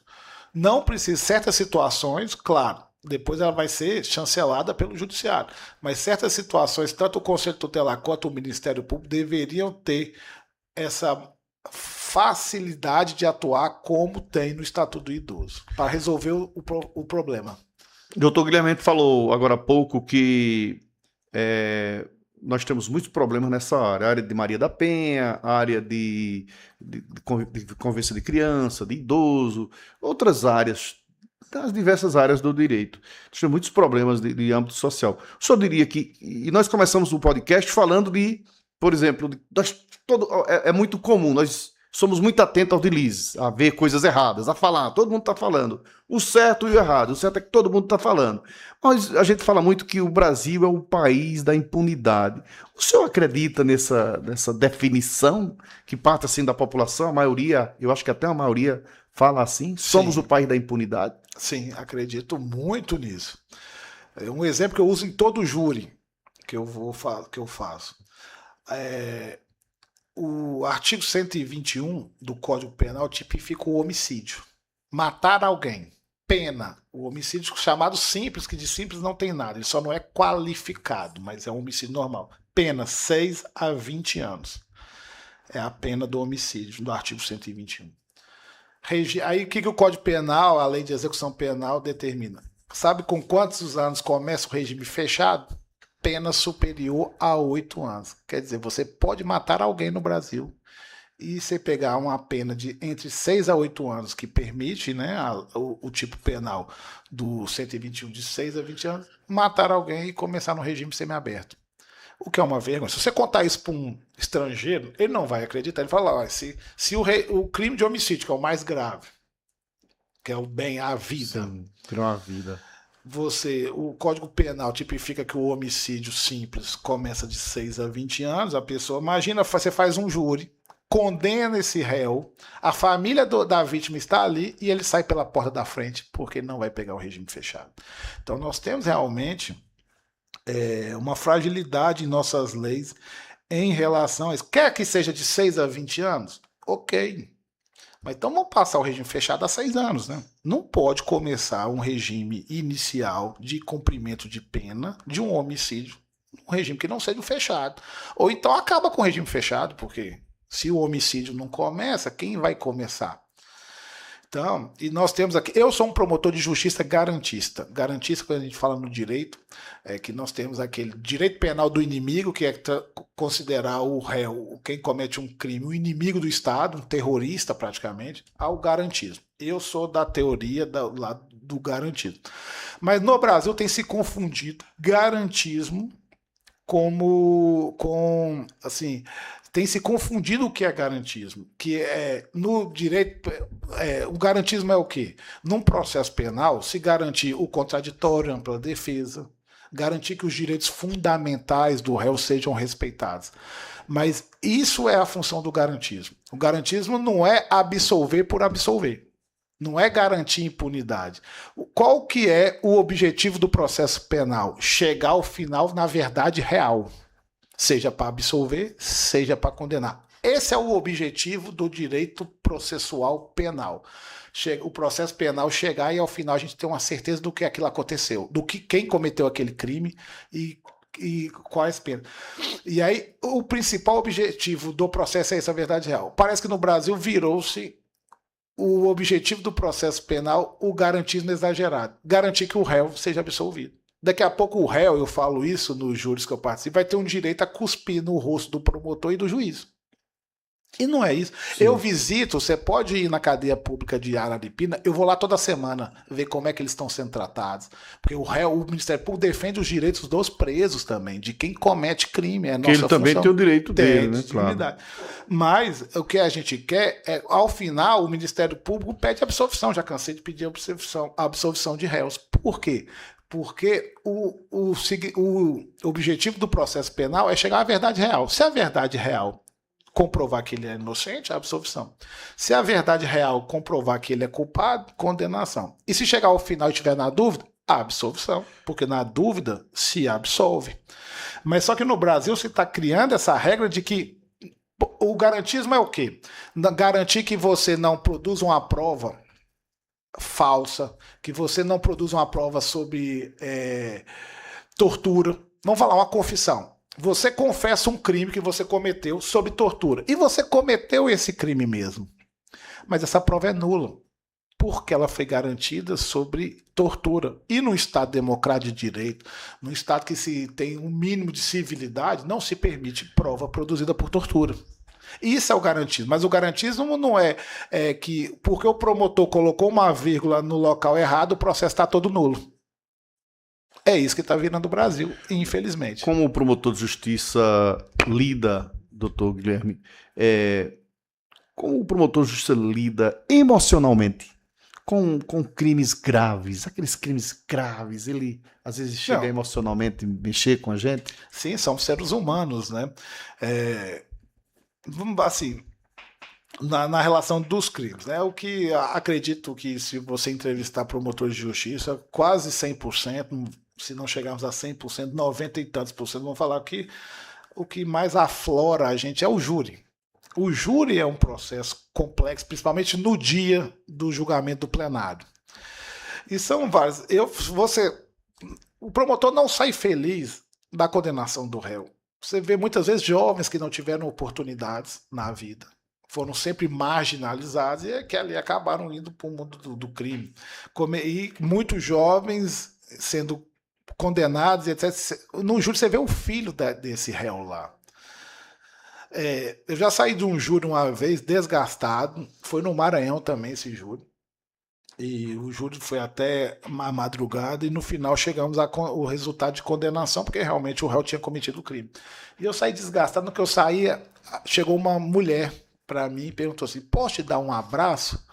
S3: Não precisa, certas situações, claro, depois ela vai ser chancelada pelo Judiciário, mas certas situações, tanto o Conselho Tutelar quanto o Ministério Público deveriam ter essa facilidade de atuar como tem no Estatuto do Idoso, para resolver o problema.
S2: Doutor Guilherme falou agora há pouco que nós temos muitos problemas nessa área. A área de Maria da Penha, a área de convivência de criança, de idoso, outras áreas, das diversas áreas do direito. Nós temos muitos problemas de âmbito social. O senhor diria que... E nós começamos o podcast falando de, por exemplo, é muito comum, nós somos muito atentos aos deslizes, a ver coisas erradas, a falar, todo mundo está falando o certo e o errado, o certo é que todo mundo está falando. Mas a gente fala muito que o Brasil é o país da impunidade. O senhor acredita nessa definição que parte assim da população? A maioria, eu acho que até a maioria fala assim, somos o país da impunidade?
S3: Sim, acredito muito nisso. Um exemplo que eu uso em todo júri que eu faço. O artigo 121 do Código Penal tipifica o homicídio. Matar alguém. Pena. O homicídio chamado simples, que de simples não tem nada. Ele só não é qualificado, mas é um homicídio normal. Pena 6 a 20 anos. É a pena do homicídio, do artigo 121. Aí o que o Código Penal, a Lei de Execução Penal, determina? Sabe com quantos anos começa o regime fechado? Pena superior a 8 anos. Quer dizer, você pode matar alguém no Brasil e você pegar uma pena de entre 6 a 8 anos, que permite, né, o tipo penal do 121 de 6 a 20 anos, matar alguém e começar no regime semiaberto. O que é uma vergonha. Se você contar isso para um estrangeiro, ele não vai acreditar. Ele fala, se o crime de homicídio, que é o mais grave, que é o bem à vida...
S2: Sim, criar uma vida...
S3: O Código Penal tipifica que o homicídio simples começa de 6 a 20 anos, a pessoa, imagina, você faz um júri, condena esse réu, a família da vítima está ali e ele sai pela porta da frente, porque ele não vai pegar o regime fechado. Então nós temos realmente uma fragilidade em nossas leis em relação a isso. Quer que seja de 6 a 20 anos? Ok. Mas então vamos passar o regime fechado há 6 anos, né? Não pode começar um regime inicial de cumprimento de pena de um homicídio, um regime que não seja o fechado. Ou então acaba com o regime fechado, porque se o homicídio não começa, quem vai começar? Então, e nós temos aqui, eu sou um promotor de justiça garantista. Garantista, quando a gente fala no direito, é que nós temos aquele direito penal do inimigo, que é considerar o réu, quem comete um crime, o inimigo do Estado, um terrorista praticamente, ao garantismo. Eu sou da teoria do garantismo. Mas no Brasil tem se confundido garantismo tem se confundido o que é garantismo, que é no direito, o garantismo é o quê? Num processo penal, se garantir o contraditório, ampla defesa, garantir que os direitos fundamentais do réu sejam respeitados. Mas isso é a função do garantismo. O garantismo não é absolver por absolver. Não é garantir impunidade. Qual que é o objetivo do processo penal? Chegar ao final na verdade real. Seja para absolver, seja para condenar. Esse é o objetivo do direito processual penal. O processo penal chegar e ao final a gente ter uma certeza do que aquilo aconteceu, do que quem cometeu aquele crime e quais penas. E aí o principal objetivo do processo é essa verdade real. Parece que no Brasil virou-se o objetivo do processo penal o garantismo exagerado. Garantir que o réu seja absolvido. Daqui a pouco o réu, eu falo isso nos júris que eu participo, vai ter um direito a cuspir no rosto do promotor e do juiz. E não é isso.
S2: Sim.
S3: Eu visito, você pode ir na cadeia pública de Araripina, eu vou lá toda semana ver como é que eles estão sendo tratados. Porque o Ministério Público defende os direitos dos presos também, de quem comete crime. É
S2: que ele também tem o direito dele, né?
S3: Claro. Mas o que a gente quer é, ao final, o Ministério Público pede absolvição. Já cansei de pedir absolvição de réus. Por quê? Porque o objetivo do processo penal é chegar à verdade real. Se a verdade real comprovar que ele é inocente, a absolvição. Se a verdade real comprovar que ele é culpado, condenação. E se chegar ao final e estiver na dúvida, a absolvição. Porque na dúvida se absolve. Mas só que no Brasil se está criando essa regra de que o garantismo é o quê? Garantir que você não produz uma prova falsa, que você não produz uma prova sobre tortura. Vamos falar uma confissão. Você confessa um crime que você cometeu sob tortura. E você cometeu esse crime mesmo. Mas essa prova é nula. Porque ela foi garantida sobre tortura. E num Estado democrático de direito, num Estado que se tem um mínimo de civilidade, não se permite prova produzida por tortura. Isso é o garantismo. Mas o garantismo não é que porque o promotor colocou uma vírgula no local errado, o processo está todo nulo. É isso que está virando o Brasil, infelizmente.
S2: Como o promotor de justiça lida, doutor Guilherme, como o promotor de justiça lida emocionalmente com crimes graves, aqueles crimes graves, ele às vezes chega emocionalmente a mexer com a gente?
S3: Sim, são seres humanos, né? Vamos assim, na relação dos crimes, né? O que acredito que se você entrevistar promotores de justiça, quase 100%, se não chegarmos a 100%, 90 e tantos por cento vão falar que o que mais aflora a gente é o júri. O júri é um processo complexo, principalmente no dia do julgamento do plenário. E são vários. O promotor não sai feliz da condenação do réu. Você vê muitas vezes jovens que não tiveram oportunidades na vida, foram sempre marginalizados e que ali acabaram indo para o mundo do crime. E muitos jovens sendo condenados, etc. No júri você vê o filho desse réu lá. Eu já saí de um júri uma vez, desgastado, foi no Maranhão também esse júri, e o júri foi até a madrugada, e no final chegamos ao resultado de condenação, porque realmente o réu tinha cometido o crime. E eu saí desgastado, no que eu saía, chegou uma mulher para mim e perguntou assim, posso te dar um abraço?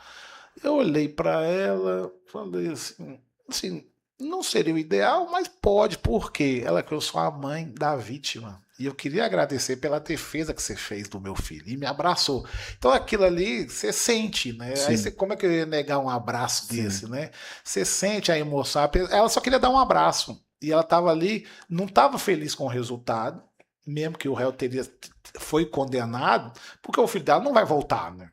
S3: Eu olhei para ela, falei assim, não seria o ideal, mas pode, por quê? Ela que eu sou a mãe da vítima. E eu queria agradecer pela defesa que você fez do meu filho. E me abraçou. Então aquilo ali, você sente, né? Aí como é que eu ia negar um abraço desse, né? Você sente a emoção. Ela só queria dar um abraço. E ela estava ali, não estava feliz com o resultado, mesmo que o réu foi condenado, porque o filho dela não vai voltar, né?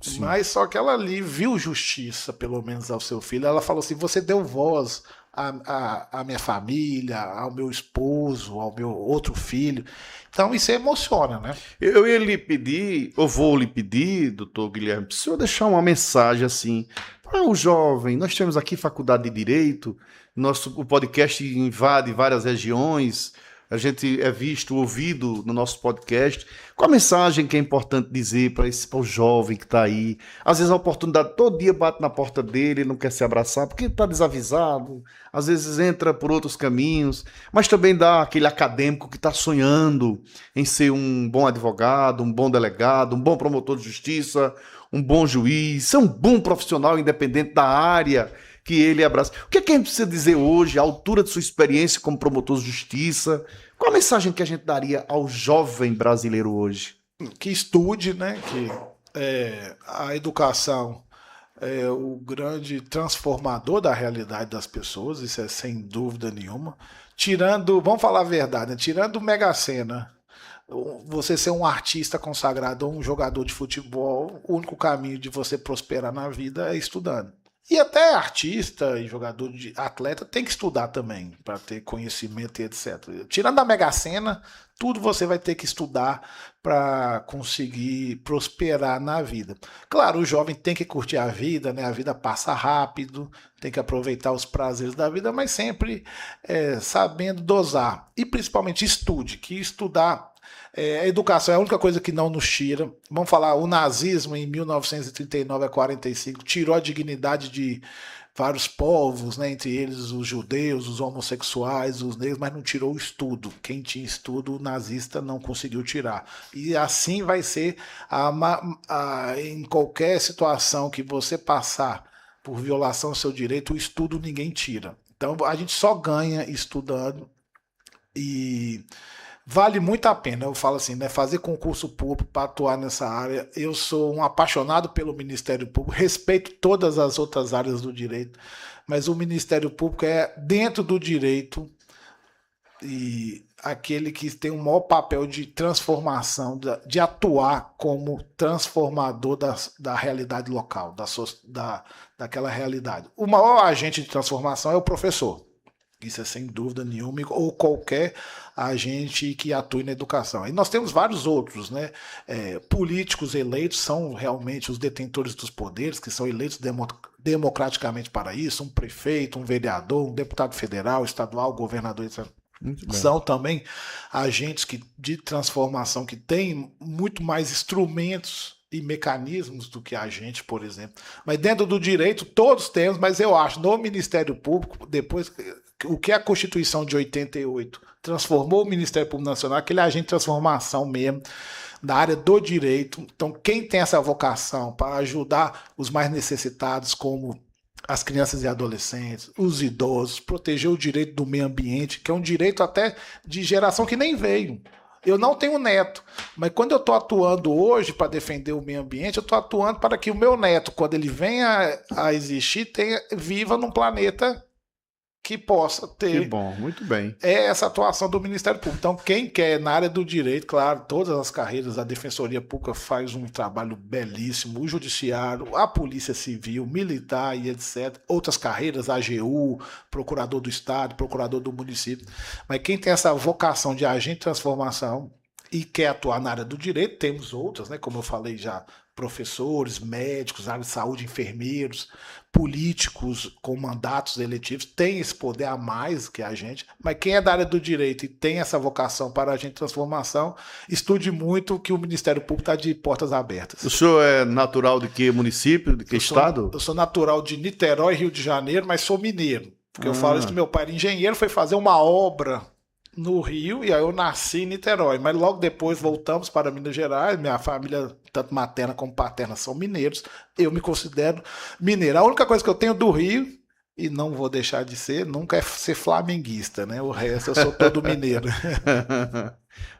S3: Sim. Mas só que ela ali viu justiça, pelo menos, ao seu filho. Ela falou assim, você deu voz à minha família, ao meu esposo, ao meu outro filho. Então isso emociona, né?
S2: Eu ia lhe pedir, eu vou lhe pedir, doutor Guilherme, para o senhor deixar uma mensagem assim para o jovem. Nós temos aqui Faculdade de Direito, o podcast invade várias regiões, a gente é visto, ouvido no nosso podcast. Qual a mensagem que é importante dizer para o jovem que está aí? Às vezes a oportunidade todo dia bate na porta dele, ele não quer se abraçar porque está desavisado, às vezes entra por outros caminhos, mas também dá aquele acadêmico que está sonhando em ser um bom advogado, um bom delegado, um bom promotor de justiça, um bom juiz, ser um bom profissional independente da área que ele abraça. O que é que a gente precisa dizer hoje, à altura de sua experiência como promotor de justiça? Qual a mensagem que a gente daria ao jovem brasileiro hoje?
S3: Que estude, né? Que a educação é o grande transformador da realidade das pessoas, isso é sem dúvida nenhuma. Vamos falar a verdade, né? Tirando o Mega Sena, você ser um artista consagrado ou um jogador de futebol, o único caminho de você prosperar na vida é estudando. E até artista e jogador de atleta tem que estudar também, para ter conhecimento e etc. Tirando a Mega Sena, tudo você vai ter que estudar para conseguir prosperar na vida. Claro, o jovem tem que curtir a vida, né? A vida passa rápido, tem que aproveitar os prazeres da vida, mas sempre sabendo dosar. E principalmente estude, que estudar A educação é a única coisa que não nos tira. Vamos falar, o nazismo em 1939 a 45 tirou a dignidade de vários povos, né, entre eles os judeus, os homossexuais, os negros, mas não tirou o estudo. Quem tinha estudo, o nazista não conseguiu tirar. E assim vai ser em qualquer situação que você passar por violação ao seu direito, o estudo ninguém tira. Então a gente só ganha estudando e vale muito a pena. Eu falo assim, né, fazer concurso público para atuar nessa área. Eu sou um apaixonado pelo Ministério Público, respeito todas as outras áreas do direito, mas o Ministério Público é dentro do direito e aquele que tem o maior papel de transformação, de atuar como transformador da realidade local, daquela realidade. O maior agente de transformação é o professor. Isso é sem dúvida nenhuma, ou qualquer agente que atue na educação. E nós temos vários outros, né? Políticos eleitos são realmente os detentores dos poderes, que são eleitos democraticamente para isso, um prefeito, um vereador, um deputado federal, estadual, governador, etc. São também agentes de transformação que têm muito mais instrumentos e mecanismos do que a gente, por exemplo. Mas dentro do direito, todos temos, mas eu acho, no Ministério Público, depois o que a Constituição de 88 transformou o Ministério Público Nacional, aquele agente de transformação mesmo, da área do direito. Então, quem tem essa vocação para ajudar os mais necessitados, como as crianças e adolescentes, os idosos, proteger o direito do meio ambiente, que é um direito até de geração que nem veio. Eu não tenho neto, mas quando eu estou atuando hoje para defender o meio ambiente, eu estou atuando para que o meu neto, quando ele venha a existir, viva num planeta que possa ter.
S2: Que bom, muito bem.
S3: Essa atuação do Ministério Público. Então, quem quer na área do direito, claro, todas as carreiras, a Defensoria Pública faz um trabalho belíssimo, o Judiciário, a Polícia Civil, Militar e etc. Outras carreiras, a AGU, Procurador do Estado, Procurador do Município. Mas quem tem essa vocação de agente de transformação e quer atuar na área do direito, temos outras, né? Como eu falei já, professores, médicos, área de saúde, enfermeiros, políticos com mandatos eletivos, tem esse poder a mais que a gente, mas quem é da área do direito e tem essa vocação para a agente de transformação, estude muito que o Ministério Público está de portas abertas.
S2: O senhor é natural de que município, de que estado?
S3: Eu sou natural de Niterói, Rio de Janeiro, mas sou mineiro. Porque eu falo isso que meu pai era engenheiro, foi fazer uma obra no Rio, e aí eu nasci em Niterói, mas logo depois voltamos para Minas Gerais, minha família, tanto materna como paterna, são mineiros, eu me considero mineiro. A única coisa que eu tenho do Rio, e não vou deixar de ser, nunca é ser flamenguista, né? O resto eu sou todo mineiro.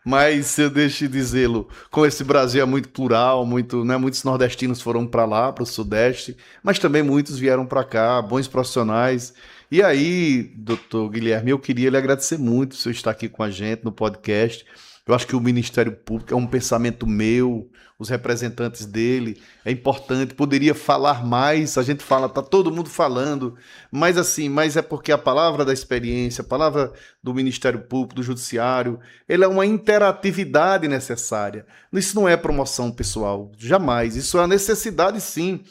S2: Mas eu deixo de dizê-lo, como esse Brasil é muito plural, né, muitos nordestinos foram para lá, para o Sudeste, mas também muitos vieram para cá, bons profissionais. E aí, doutor Guilherme, eu queria lhe agradecer muito por você estar aqui com a gente no podcast. Eu acho que o Ministério Público é um pensamento meu, os representantes dele, é importante, poderia falar mais, a gente fala, tá todo mundo falando, mas é porque a palavra da experiência, a palavra do Ministério Público, do Judiciário, ele é uma interatividade necessária. Isso não é promoção pessoal, jamais. Isso é a necessidade, sim,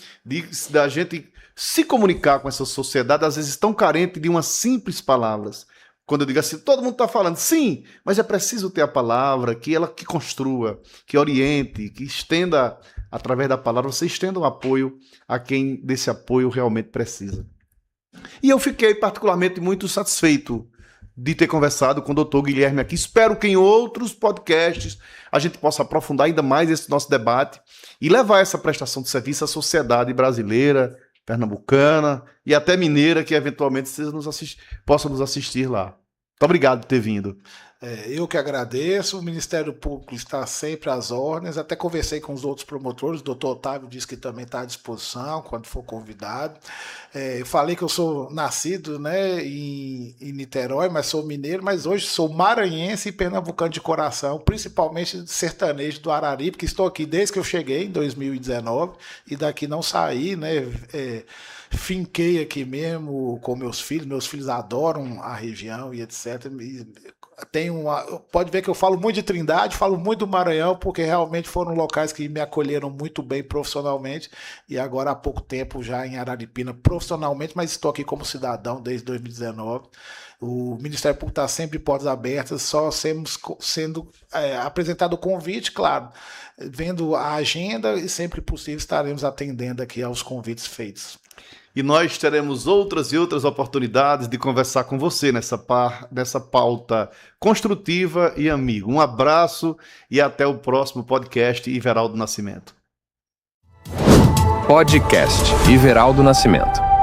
S2: da gente se comunicar com essa sociedade, às vezes tão carente de umas simples palavras. Quando eu digo assim, todo mundo está falando, sim, mas é preciso ter a palavra, que ela que construa, que oriente, que estenda, através da palavra, você estenda um apoio a quem desse apoio realmente precisa. E eu fiquei particularmente muito satisfeito de ter conversado com o doutor Guilherme aqui. Espero que em outros podcasts a gente possa aprofundar ainda mais esse nosso debate e levar essa prestação de serviço à sociedade brasileira, pernambucana e até mineira, que eventualmente possa nos assistir lá. Muito obrigado por ter vindo.
S3: Eu que agradeço, o Ministério Público está sempre às ordens, até conversei com os outros promotores, o doutor Otávio disse que também está à disposição quando for convidado. Falei que eu sou nascido, né, em Niterói, mas sou mineiro, mas hoje sou maranhense e pernambucano de coração, principalmente sertanejo do Arari, porque estou aqui desde que eu cheguei em 2019 e daqui não saí, né, finquei aqui mesmo com meus filhos adoram a região e etc. Pode ver que eu falo muito de Trindade, falo muito do Maranhão, porque realmente foram locais que me acolheram muito bem profissionalmente, e agora há pouco tempo já em Araripina profissionalmente, mas estou aqui como cidadão desde 2019. O Ministério Público está sempre de portas abertas, só sendo apresentado o convite, claro, vendo a agenda, e sempre que possível estaremos atendendo aqui aos convites feitos.
S2: E nós teremos outras e outras oportunidades de conversar com você nessa pauta construtiva e amigo. Um abraço e até o próximo podcast Iveraldo Nascimento.
S1: Podcast Iveraldo Nascimento.